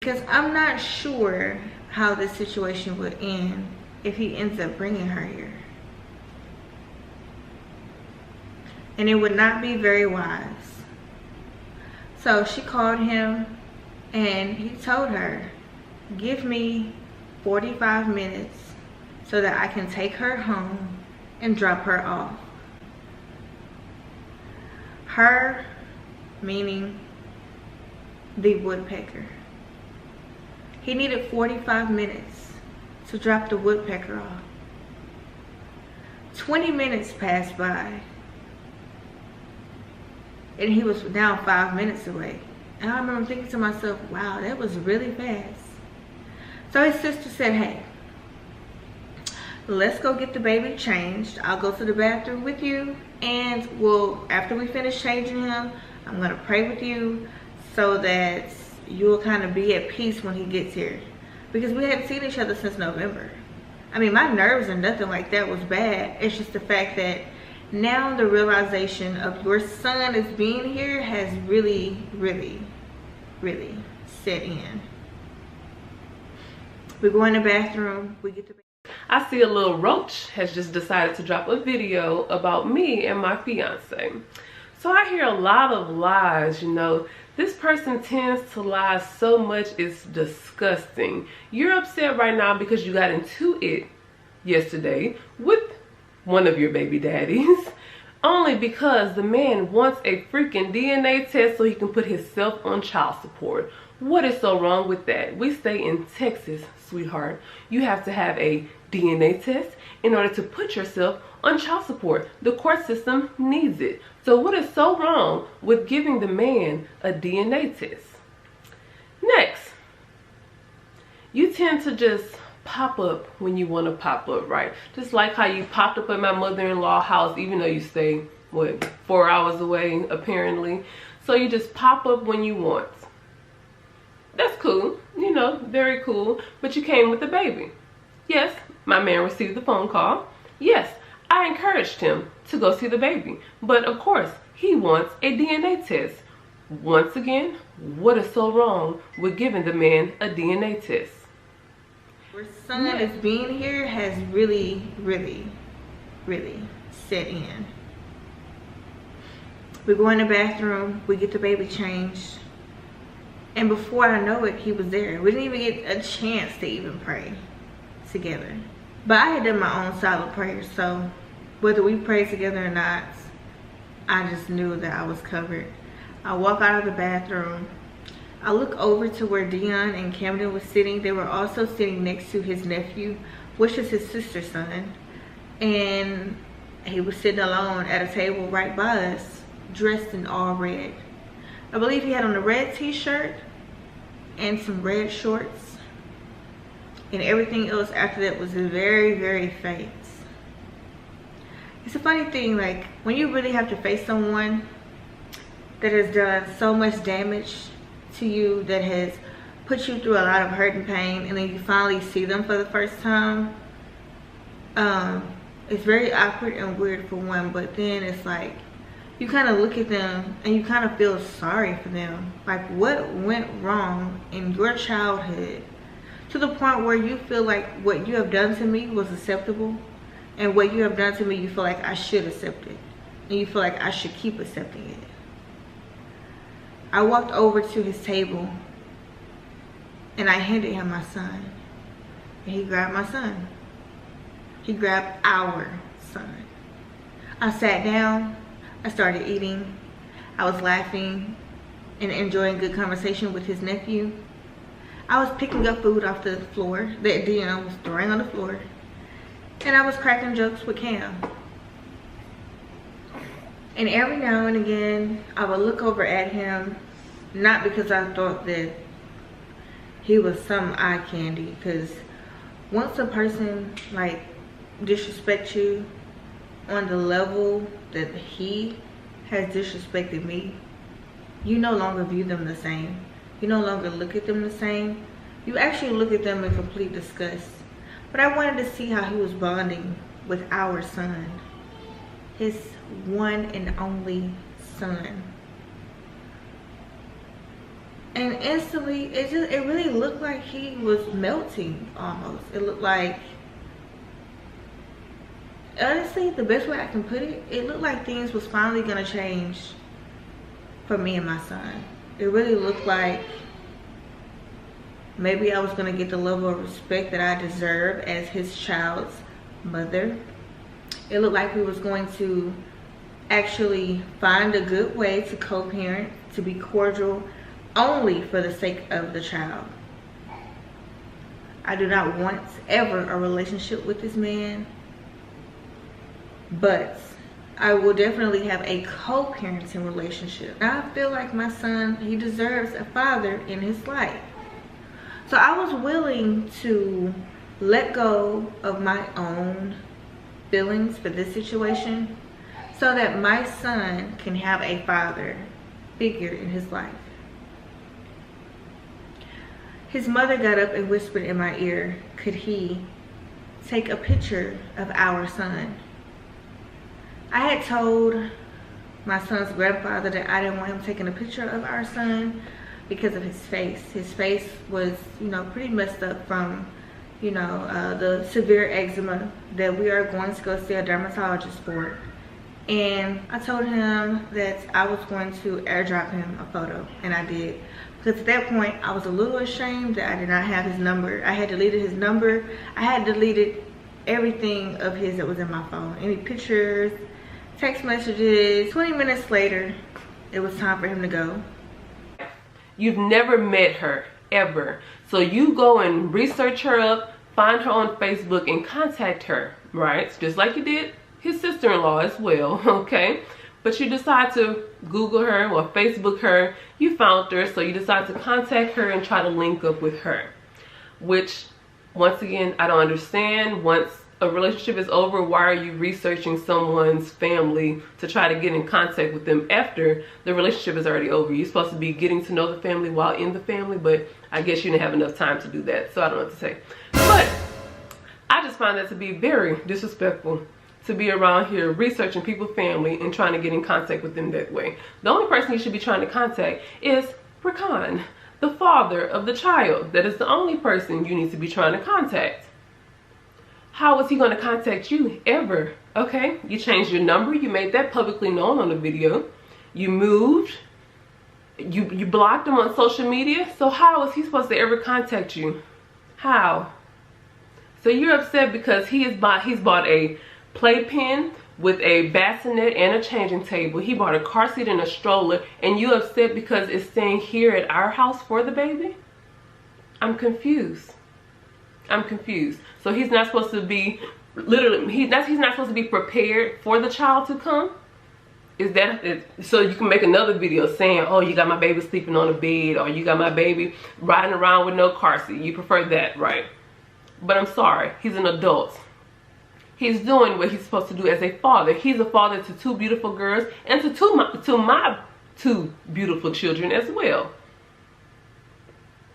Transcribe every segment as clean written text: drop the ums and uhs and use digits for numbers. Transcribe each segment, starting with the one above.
Because I'm not sure how this situation would end if he ends up bringing her here. And it would not be very wise. So she called him and he told her, give me 45 minutes so that I can take her home and drop her off. Her, meaning the woodpecker. He needed 45 minutes to drop the woodpecker off. 20 minutes passed by and he was now 5 minutes away. And I remember thinking to myself, wow, that was really fast. So his sister said, hey, let's go get the baby changed. I'll go to the bathroom with you, and after we finish changing him, I'm gonna pray with you so that you'll kind of be at peace when he gets here. Because we hadn't seen each other since November. I mean, my nerves or nothing like that was bad. It's just the fact that now the realization of your son is being here has really, really, really set in. We go in the bathroom, we get the baby. I see a little roach has just decided to drop a video about me and my fiance. So I hear a lot of lies, you know. This person tends to lie so much, it's disgusting. You're upset right now because you got into it yesterday with one of your baby daddies, only because the man wants a freaking DNA test so he can put himself on child support. What is so wrong with that? We stay in Texas, sweetheart. You have to have a DNA test in order to put yourself on child support. The court system needs it. So what is so wrong with giving the man a DNA test? Next, you tend to just pop up when you want to pop up, right? Just like how you popped up at my mother-in-law house, even though you stay, what, 4 hours away, apparently. So you just pop up when you want. That's cool, you know, very cool. But you came with the baby. Yes, my man received the phone call. Yes, I encouraged him to go see the baby. But of course, he wants a DNA test. Once again, what is so wrong with giving the man a DNA test? Your son is being here has really, really, really set in. We go in the bathroom, we get the baby changed. And before I know it, he was there. We didn't even get a chance to even pray together. But I had done my own silent prayer, so whether we prayed together or not, I just knew that I was covered. I walk out of the bathroom. I look over to where Dion and Camden was sitting. They were also sitting next to his nephew, which is his sister's son. And he was sitting alone at a table right by us, dressed in all red. I believe he had on a red t-shirt and some red shorts. And everything else after that was very, very faint. It's a funny thing, like when you really have to face someone that has done so much damage to you, that has put you through a lot of hurt and pain, and then you finally see them for the first time, it's very awkward and weird for one, but then it's like you kind of look at them and you kind of feel sorry for them. Like, what went wrong in your childhood to the point where you feel like what you have done to me was acceptable, and what you have done to me you feel like I should accept it, and you feel like I should keep accepting it. I walked over to his table and I handed him my son, and he grabbed my son. He grabbed our son. I sat down, I started eating, I was laughing and enjoying good conversation with his nephew. I was picking up food off the floor that Dion was throwing on the floor, and I was cracking jokes with Cam. And every now and again, I would look over at him, not because I thought that he was some eye candy, because once a person like disrespects you on the level that he has disrespected me, you no longer view them the same. You no longer look at them the same. You actually look at them in complete disgust. But I wanted to see how he was bonding with our son, his one and only son. And instantly, it really looked like he was melting almost. It looked like, honestly, the best way I can put it, it looked like things was finally gonna change for me and my son. It really looked like maybe I was gonna get the level of respect that I deserve as his child's mother. It looked like we was going to actually find a good way to co-parent, to be cordial only for the sake of the child. I do not want ever a relationship with this man, but I will definitely have a co-parenting relationship. Now I feel like my son, he deserves a father in his life. So I was willing to let go of my own feelings for this situation so that my son can have a father figure in his life. His mother got up and whispered in my ear, could he take a picture of our son? I had told my son's grandfather that I didn't want him taking a picture of our son because of his face. His face was, you know, pretty messed up from, you know, the severe eczema that we are going to go see a dermatologist for. And I told him that I was going to airdrop him a photo, and I did. Because at that point, I was a little ashamed that I did not have his number. I had deleted his number. I had deleted everything of his that was in my phone. Any pictures, text messages. 20 minutes later, it was time for him to go. You've never met her, ever. So you go and research her up, find her on Facebook, and contact her, right? Just like you did his sister-in-law as well, okay? But you decide to Google her or Facebook her. You found her, so you decide to contact her and try to link up with her. Which, once again, I don't understand. Once a relationship is over, why are you researching someone's family to try to get in contact with them after the relationship is already over? You're supposed to be getting to know the family while in the family, but I guess you didn't have enough time to do that, so I don't know what to say. But I just find that to be very disrespectful, to be around here researching people's family and trying to get in contact with them that way. The only person you should be trying to contact is Rakan, the father of the child. That is the only person you need to be trying to contact. How is he going to contact you ever? Okay, you changed your number, you made that publicly known on the video, you moved, you blocked him on social media, so how is he supposed to ever contact you? How? So you're upset because he's bought a playpen with a bassinet and a changing table. He bought a car seat and a stroller, and you upset because it's staying here at our house for the baby? I'm confused. I'm confused. So he's not supposed to be, literally, he's not supposed to be prepared for the child to come? Is that it? So you can make another video saying, oh, you got my baby sleeping on a bed, or you got my baby riding around with no car seat. You prefer that, right? But I'm sorry, he's an adult. He's doing what he's supposed to do as a father. He's a father to two beautiful girls and to my two beautiful children as well.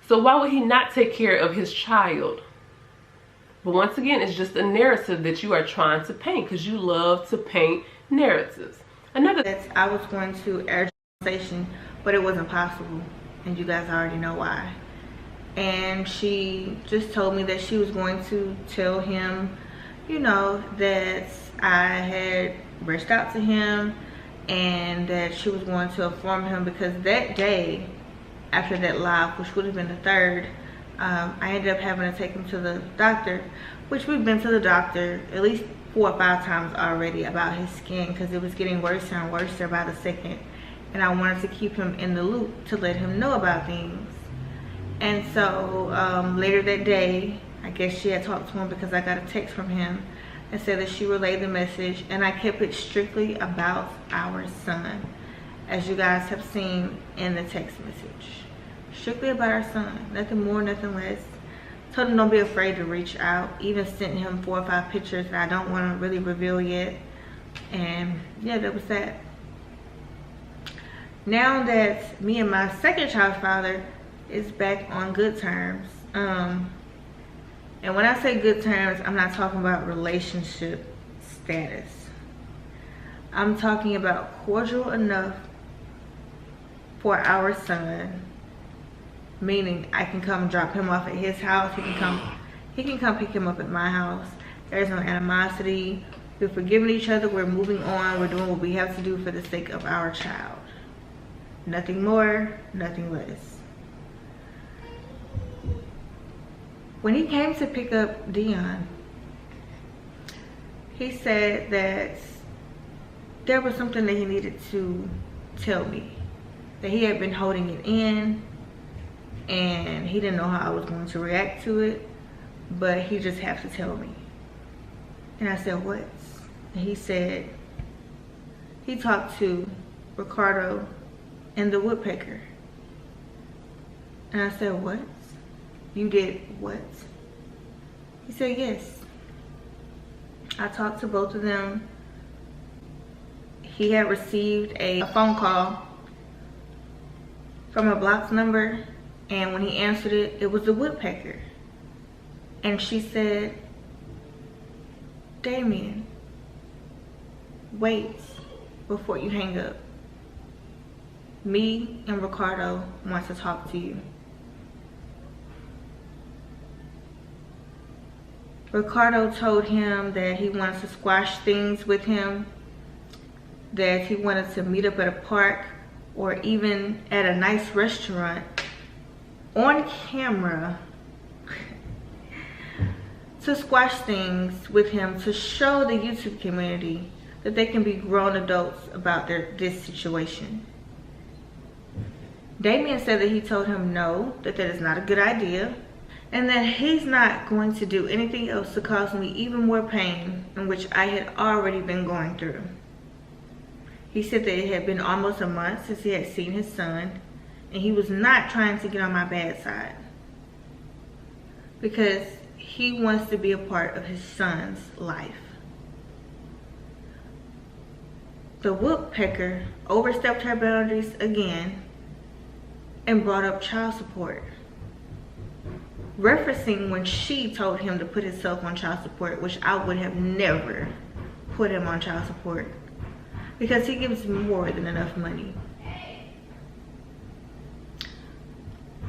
So why would he not take care of his child? But once again, it's just a narrative that you are trying to paint because you love to paint narratives. I was going to air conversation, but it wasn't possible, and you guys already know why. And she just told me that she was going to tell him, you know, that I had reached out to him and that she was going to inform him, because that day after that live, which would have been the 3rd, I ended up having to take him to the doctor, which we've been to the doctor at least 4 or 5 times already about his skin, because it was getting worse and worse by the second, and I wanted to keep him in the loop to let him know about things. And so later that day, I guess she had talked to him because I got a text from him and said that she relayed the message, and I kept it strictly about our son, as you guys have seen in the text message. Strictly about our son, nothing more, nothing less. Told him don't be afraid to reach out. Even sent him 4 or 5 pictures that I don't want to really reveal yet. And yeah, that was that. Now that me and my second child's father is back on good terms, and when I say good terms, I'm not talking about relationship status. I'm talking about cordial enough for our son meaning I can come drop him off at his house. He can come pick him up at my house. There's no animosity. We're forgiving each other. We're moving on. We're doing what we have to do for the sake of our child. Nothing more, nothing less. When he came to pick up Dion, he said that there was something that he needed to tell me, that he had been holding it in and he didn't know how I was going to react to it, but he just had to tell me. And I said, what? And he said he talked to Ricardo and the Woodpecker. And I said, what? You did what? He said, yes. I talked to both of them. He had received a phone call from a blocked number, and when he answered it, it was the Woodpecker. And she said, Damien, wait before you hang up. Me and Ricardo want to talk to you. Ricardo told him that he wanted to squash things with him, that he wanted to meet up at a park or even at a nice restaurant on camera to squash things with him, to show the YouTube community that they can be grown adults about this situation. Damien said that he told him no, that is not a good idea, and that he's not going to do anything else to cause me even more pain, in which I had already been going through. He said that it had been almost a month since he had seen his son, and he was not trying to get on my bad side, because he wants to be a part of his son's life. The Woodpecker overstepped her boundaries again and brought up child support, referencing when she told him to put himself on child support, which I would have never put him on child support because he gives more than enough money.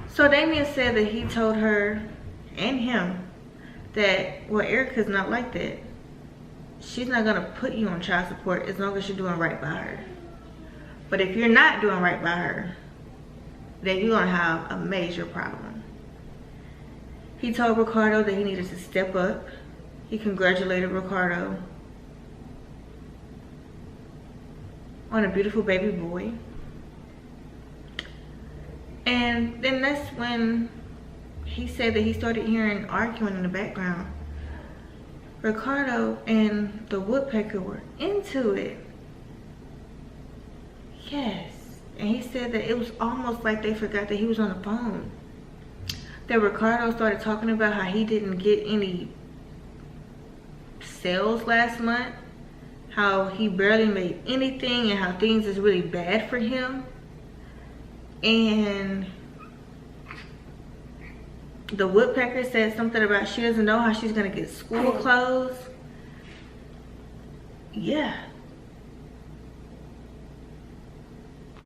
So Damien said that he told her and him that, well, Erica's not like that. She's not gonna put you on child support as long as you're doing right by her. But if you're not doing right by her, then you're gonna have a major problem. He told Ricardo that he needed to step up. He congratulated Ricardo on a beautiful baby boy. And then that's when he said that he started hearing arguing in the background. Ricardo and the Woodpecker were into it. Yes. And he said that it was almost like they forgot that he was on the phone. That Ricardo started talking about how he didn't get any sales last month, how he barely made anything, and how things is really bad for him. And the Woodpecker said something about she doesn't know how she's gonna get school clothes. Yeah,